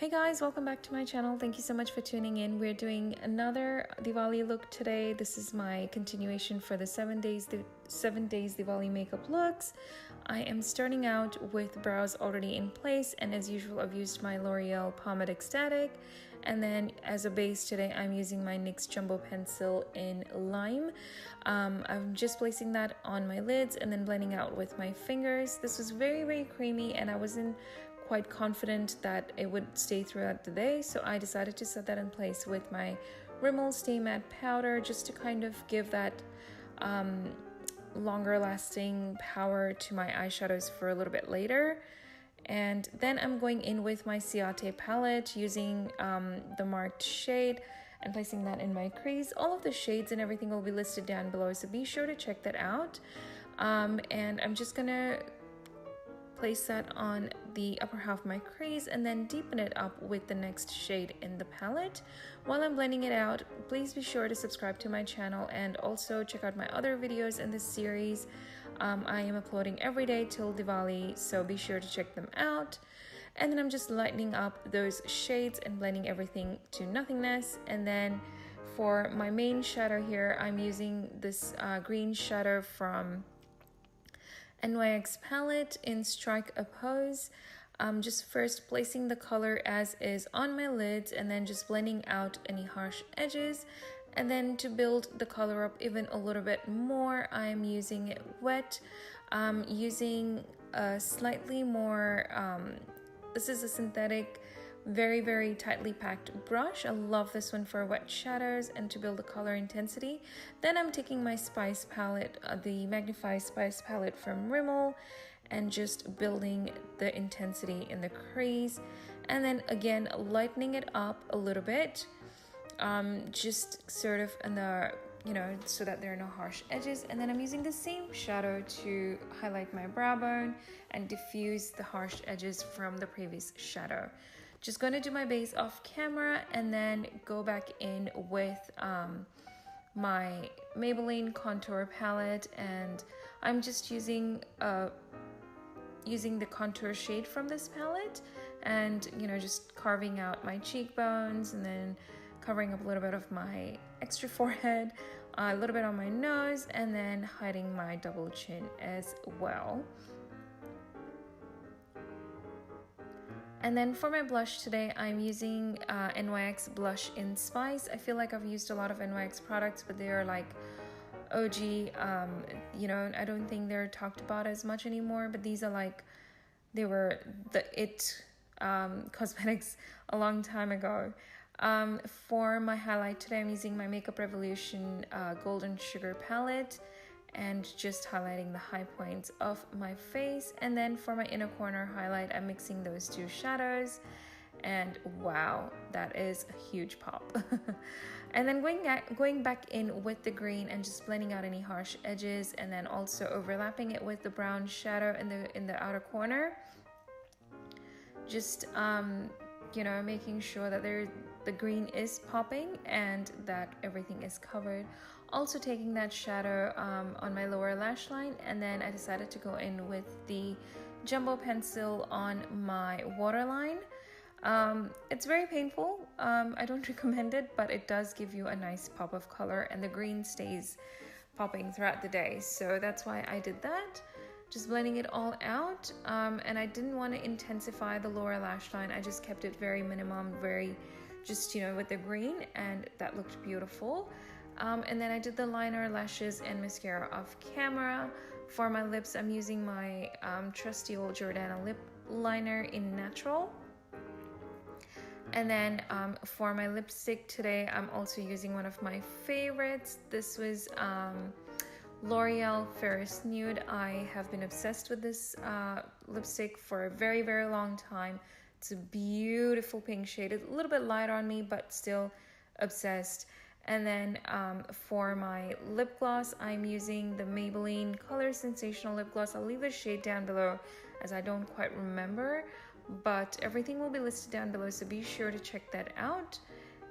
Hey guys, welcome back to my channel. Thank you so much for tuning in. We're doing another Diwali look today. This is my continuation for the 7 days Diwali makeup looks. I am starting out with brows already in place, and as usual I've used my L'Oreal Pomade Ecstatic, and then as a base today I'm using my NYX Jumbo pencil in Lime. I'm just placing that on my lids and then blending out with my fingers. This was very creamy and I wasn't quite confident that it would stay throughout the day, so I decided to set that in place with my Rimmel Stay Matte powder just to kind of give that longer lasting power to my eyeshadows for a little bit later. And then I'm going in with my Ciate palette using the marked shade and placing that in my crease. All of the shades and everything will be listed down below, so be sure to check that out. And I'm just gonna place that on the upper half of my crease and then deepen it up with the next shade in the palette. While I'm blending it out, please be sure to subscribe to my channel and also check out my other videos in this series. I am uploading every day till Diwali, so be sure to check them out. And then I'm just lightening up those shades and blending everything to nothingness. And then for my main shadow here, I'm using this green shadow from NYX palette in Strike a Pose. Just first placing the color as is on my lids and then just blending out any harsh edges. And then to build the color up even a little bit more, I'm using it wet. Using a slightly more, this is a synthetic, very tightly packed brush. I love this one for wet shadows and to build the color intensity. Then I'm taking my Spice palette, the Magnifyeyes Spice palette from Rimmel, and just building the intensity in the crease, and then again lightening it up a little bit, just sort of in the, so that there are no harsh edges. And then I'm using the same shadow to highlight my brow bone and diffuse the harsh edges from the previous shadow. Just going to do my base off camera and then go back in with my Maybelline contour palette, and I'm just using the contour shade from this palette and just carving out my cheekbones and then covering up a little bit of my extra forehead, a little bit on my nose, and then hiding my double chin as well. And then for my blush today, I'm using NYX Blush in Spice. I feel like I've used a lot of NYX products, but they are like OG, I don't think they're talked about as much anymore, but these are like, they were the it cosmetics a long time ago. For my highlight today, I'm using my Makeup Revolution Golden Sugar palette and just highlighting the high points of my face. And then for my inner corner highlight, I'm mixing those two shadows, and wow, that is a huge pop. And then going back in with the green and just blending out any harsh edges, and then also overlapping it with the brown shadow in the outer corner, just making sure that the green is popping and that everything is covered. Also taking that shadow on my lower lash line, and then I decided to go in with the Jumbo pencil on my waterline. It's very painful. I don't recommend it, but it does give you a nice pop of color, and the green stays popping throughout the day, so that's why I did that. Just blending it all out, and I didn't want to intensify the lower lash line. I just kept it very minimum, with the green, and that looked beautiful. And then I did the liner, lashes, and mascara off camera. For my lips, I'm using my trusty old Jordana lip liner in Natural. And then for my lipstick today, I'm also using one of my favorites. This was L'Oreal Ferris Nude. I have been obsessed with this lipstick for a very long time. It's a beautiful pink shade. It's a little bit light on me, but still obsessed. And then for my lip gloss, I'm using the Maybelline Color Sensational lip gloss. I'll leave the shade down below as I don't quite remember, but everything will be listed down below, so be sure to check that out.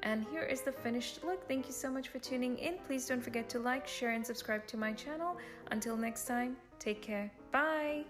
And here is the finished look. Thank you so much for tuning in. Please don't forget to like, share, and subscribe to my channel. Until next time, take care. Bye!